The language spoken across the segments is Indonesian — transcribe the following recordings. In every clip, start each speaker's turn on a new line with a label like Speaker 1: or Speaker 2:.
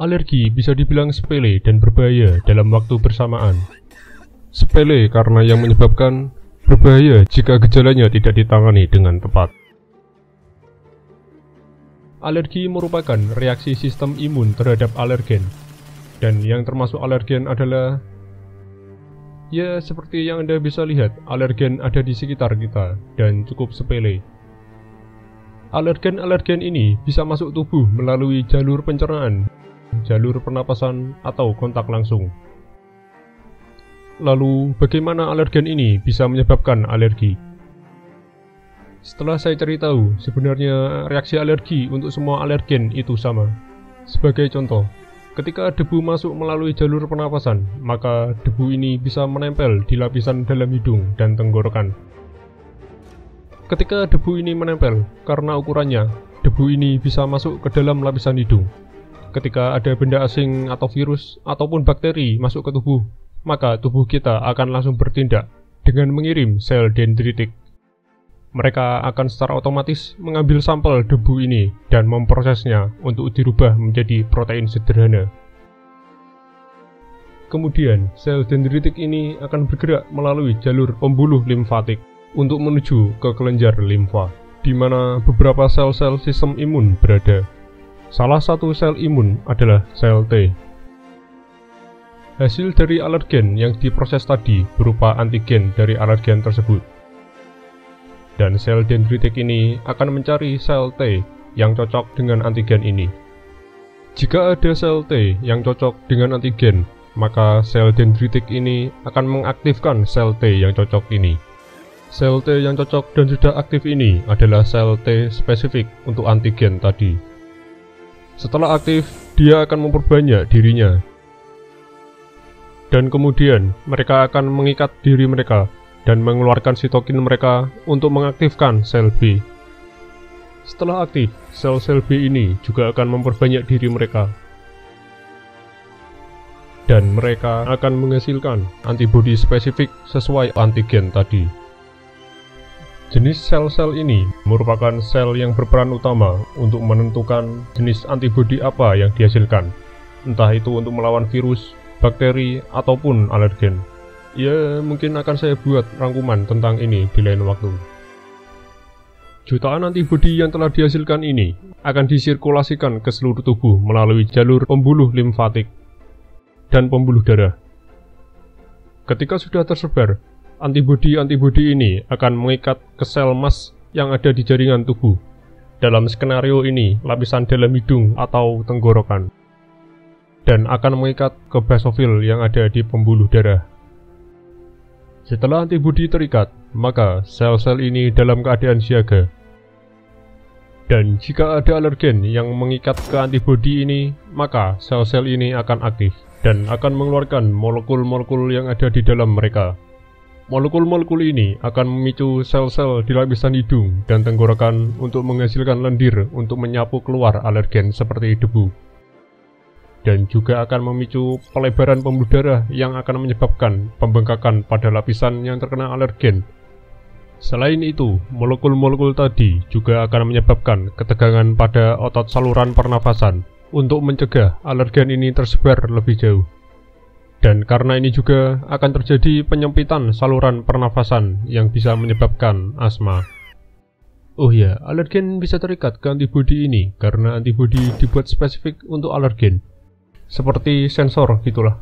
Speaker 1: Alergi bisa dibilang sepele dan berbahaya dalam waktu bersamaan. Sepele karena yang menyebabkan, berbahaya jika gejalanya tidak ditangani dengan tepat. Alergi merupakan reaksi sistem imun terhadap alergen, dan yang termasuk alergen adalah, ya seperti yang Anda bisa lihat, alergen ada di sekitar kita dan cukup sepele. Alergen-alergen ini bisa masuk tubuh melalui jalur pencernaan, jalur pernapasan, atau kontak langsung. Lalu, bagaimana alergen ini bisa menyebabkan alergi? Setelah saya cari tahu, sebenarnya reaksi alergi untuk semua alergen itu sama. Sebagai contoh, ketika debu masuk melalui jalur pernapasan, maka debu ini bisa menempel di lapisan dalam hidung dan tenggorokan. Ketika debu ini menempel, karena ukurannya, debu ini bisa masuk ke dalam lapisan hidung. Ketika ada benda asing atau virus ataupun bakteri masuk ke tubuh, maka tubuh kita akan langsung bertindak dengan mengirim sel dendritik. Mereka akan secara otomatis mengambil sampel debu ini dan memprosesnya untuk dirubah menjadi protein sederhana. Kemudian, sel dendritik ini akan bergerak melalui jalur pembuluh limfatik untuk menuju ke kelenjar limfa, di mana beberapa sel-sel sistem imun berada. Salah satu sel imun adalah sel T. Hasil dari alergen yang diproses tadi berupa antigen dari alergen tersebut. Dan sel dendritik ini akan mencari sel T yang cocok dengan antigen ini. Jika ada sel T yang cocok dengan antigen, maka sel dendritik ini akan mengaktifkan sel T yang cocok ini. Sel T yang cocok dan sudah aktif ini adalah sel T spesifik untuk antigen tadi. Setelah aktif, dia akan memperbanyak dirinya. Dan kemudian, mereka akan mengikat diri mereka dan mengeluarkan sitokin mereka untuk mengaktifkan sel B. Setelah aktif, sel-sel B ini juga akan memperbanyak diri mereka. Dan mereka akan menghasilkan antibodi spesifik sesuai antigen tadi. Jenis sel-sel ini merupakan sel yang berperan utama untuk menentukan jenis antibodi apa yang dihasilkan, entah itu untuk melawan virus, bakteri, ataupun alergen. Ya, mungkin akan saya buat rangkuman tentang ini di lain waktu. Jutaan antibodi yang telah dihasilkan ini akan disirkulasikan ke seluruh tubuh melalui jalur pembuluh limfatik dan pembuluh darah. Ketika sudah tersebar, antibodi-antibodi ini akan mengikat ke sel emas yang ada di jaringan tubuh. Dalam skenario ini, lapisan dalam hidung atau tenggorokan. Dan akan mengikat ke basofil yang ada di pembuluh darah. Setelah antibodi terikat, maka sel-sel ini dalam keadaan siaga. Dan jika ada alergen yang mengikat ke antibodi ini, maka sel-sel ini akan aktif dan akan mengeluarkan molekul-molekul yang ada di dalam mereka. Molekul-molekul ini akan memicu sel-sel di lapisan hidung dan tenggorokan untuk menghasilkan lendir untuk menyapu keluar alergen seperti debu. Dan juga akan memicu pelebaran pembuluh darah yang akan menyebabkan pembengkakan pada lapisan yang terkena alergen. Selain itu, molekul-molekul tadi juga akan menyebabkan ketegangan pada otot saluran pernafasan untuk mencegah alergen ini tersebar lebih jauh. Dan karena ini juga akan terjadi penyempitan saluran pernafasan yang bisa menyebabkan asma. Oh ya, alergen bisa terikat ke antibodi ini karena antibodi dibuat spesifik untuk alergen. Seperti sensor gitulah.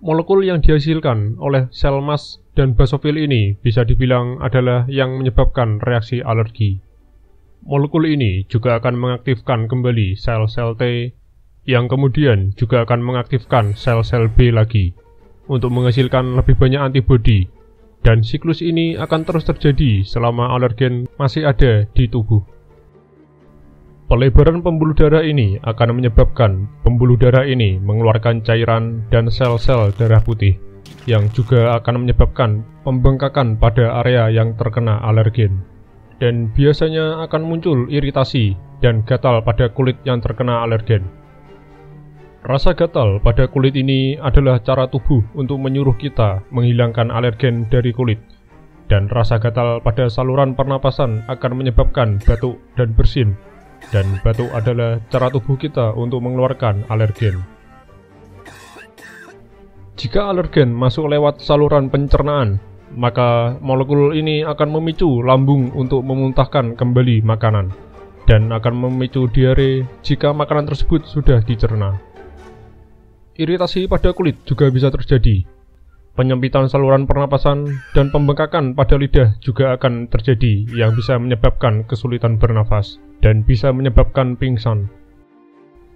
Speaker 1: Molekul yang dihasilkan oleh sel emas dan basofil ini bisa dibilang adalah yang menyebabkan reaksi alergi. Molekul ini juga akan mengaktifkan kembali sel-sel T, yang kemudian juga akan mengaktifkan sel-sel B lagi untuk menghasilkan lebih banyak antibodi, dan siklus ini akan terus terjadi selama alergen masih ada di tubuh. Pelebaran pembuluh darah ini akan menyebabkan pembuluh darah ini mengeluarkan cairan dan sel-sel darah putih, yang juga akan menyebabkan pembengkakan pada area yang terkena alergen. Dan biasanya akan muncul iritasi dan gatal pada kulit yang terkena alergen. Rasa gatal pada kulit ini adalah cara tubuh untuk menyuruh kita menghilangkan alergen dari kulit. Dan rasa gatal pada saluran pernapasan akan menyebabkan batuk dan bersin. Dan batuk adalah cara tubuh kita untuk mengeluarkan alergen. Jika alergen masuk lewat saluran pencernaan, maka molekul ini akan memicu lambung untuk memuntahkan kembali makanan, dan akan memicu diare jika makanan tersebut sudah dicerna. Iritasi pada kulit juga bisa terjadi. Penyempitan saluran pernapasan dan pembengkakan pada lidah juga akan terjadi yang bisa menyebabkan kesulitan bernafas dan bisa menyebabkan pingsan.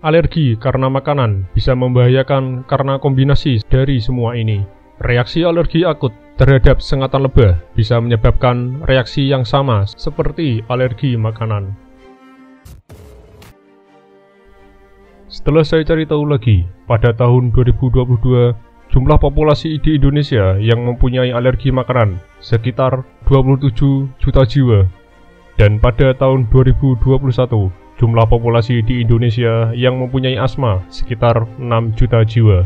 Speaker 1: Alergi karena makanan bisa membahayakan karena kombinasi dari semua ini. Reaksi alergi akut terhadap sengatan lebah bisa menyebabkan reaksi yang sama seperti alergi makanan. Setelah saya cari tahu lagi, pada tahun 2022, jumlah populasi di Indonesia yang mempunyai alergi makanan sekitar 27 juta jiwa. Dan pada tahun 2021, jumlah populasi di Indonesia yang mempunyai asma sekitar 6 juta jiwa.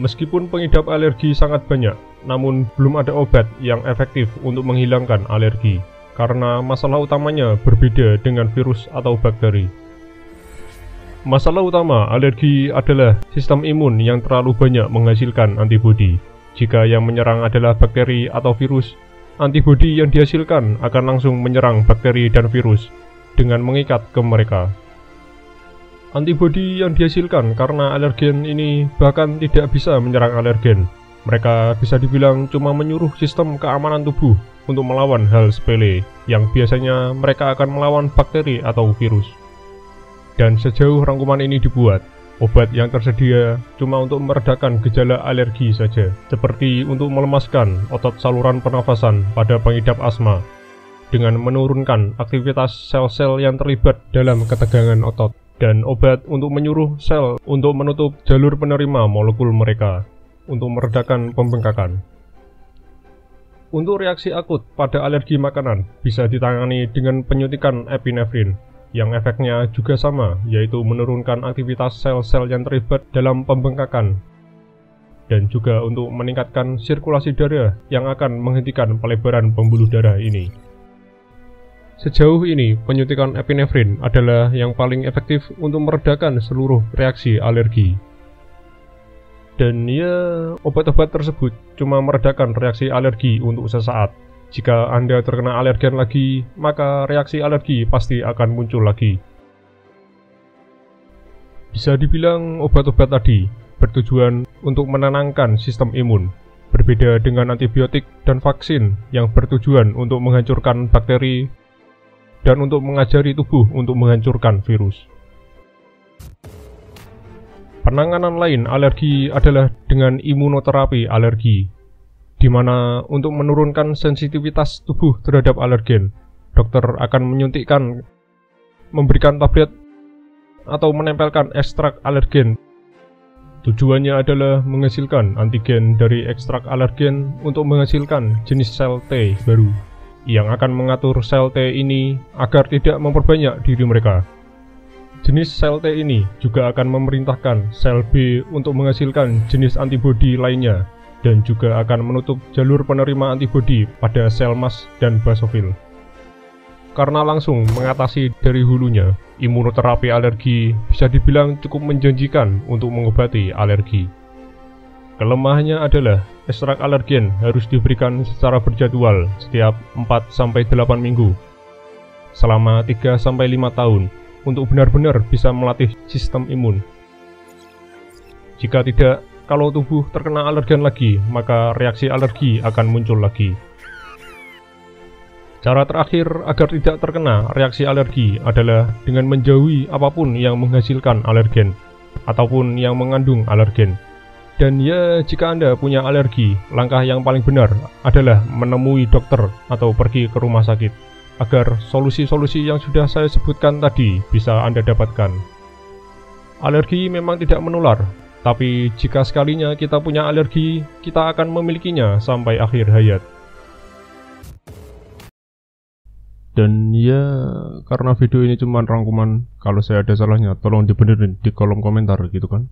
Speaker 1: Meskipun pengidap alergi sangat banyak, namun belum ada obat yang efektif untuk menghilangkan alergi, karena masalah utamanya berbeda dengan virus atau bakteri. Masalah utama alergi adalah sistem imun yang terlalu banyak menghasilkan antibodi. Jika yang menyerang adalah bakteri atau virus, antibodi yang dihasilkan akan langsung menyerang bakteri dan virus dengan mengikat ke mereka. Antibodi yang dihasilkan karena alergen ini bahkan tidak bisa menyerang alergen. Mereka bisa dibilang cuma menyuruh sistem keamanan tubuh untuk melawan hal sepele, yang biasanya mereka akan melawan bakteri atau virus. Dan sejauh rangkuman ini dibuat, obat yang tersedia cuma untuk meredakan gejala alergi saja, seperti untuk melemaskan otot saluran pernafasan pada pengidap asma, dengan menurunkan aktivitas sel-sel yang terlibat dalam ketegangan otot, dan obat untuk menyuruh sel untuk menutup jalur penerima molekul mereka, untuk meredakan pembengkakan. Untuk reaksi akut pada alergi makanan bisa ditangani dengan penyuntikan epinefrin, yang efeknya juga sama, yaitu menurunkan aktivitas sel-sel yang terlibat dalam pembengkakan, dan juga untuk meningkatkan sirkulasi darah yang akan menghentikan pelebaran pembuluh darah ini. Sejauh ini, penyuntikan epinefrin adalah yang paling efektif untuk meredakan seluruh reaksi alergi. Dan ya, obat-obat tersebut cuma meredakan reaksi alergi untuk sesaat. Jika Anda terkena alergen lagi, maka reaksi alergi pasti akan muncul lagi. Bisa dibilang obat-obat tadi bertujuan untuk menenangkan sistem imun, berbeda dengan antibiotik dan vaksin yang bertujuan untuk menghancurkan bakteri dan untuk mengajari tubuh untuk menghancurkan virus. Penanganan lain alergi adalah dengan imunoterapi alergi, di mana untuk menurunkan sensitivitas tubuh terhadap alergen, dokter akan menyuntikkan, memberikan tablet, atau menempelkan ekstrak alergen. Tujuannya adalah menghasilkan antigen dari ekstrak alergen untuk menghasilkan jenis sel T baru, yang akan mengatur sel T ini agar tidak memperbanyak diri mereka. Jenis sel T ini juga akan memerintahkan sel B untuk menghasilkan jenis antibodi lainnya, dan juga akan menutup jalur penerima antibodi pada sel mast dan basofil. Karena langsung mengatasi dari hulunya, imunoterapi alergi bisa dibilang cukup menjanjikan untuk mengobati alergi. Kelemahannya adalah ekstrak alergen harus diberikan secara berjadwal setiap 4-8 minggu selama 3-5 tahun untuk benar-benar bisa melatih sistem imun. Jika tidak, kalau tubuh terkena alergen lagi, maka reaksi alergi akan muncul lagi. Cara terakhir agar tidak terkena reaksi alergi adalah dengan menjauhi apapun yang menghasilkan alergen ataupun yang mengandung alergen. Dan ya, jika Anda punya alergi, langkah yang paling benar adalah menemui dokter atau pergi ke rumah sakit, agar solusi-solusi yang sudah saya sebutkan tadi bisa Anda dapatkan. Alergi memang tidak menular, tapi jika sekalinya kita punya alergi, kita akan memilikinya sampai akhir hayat. Dan ya, karena video ini cuma rangkuman, kalau saya ada salahnya tolong dibenerin di kolom komentar gitu kan.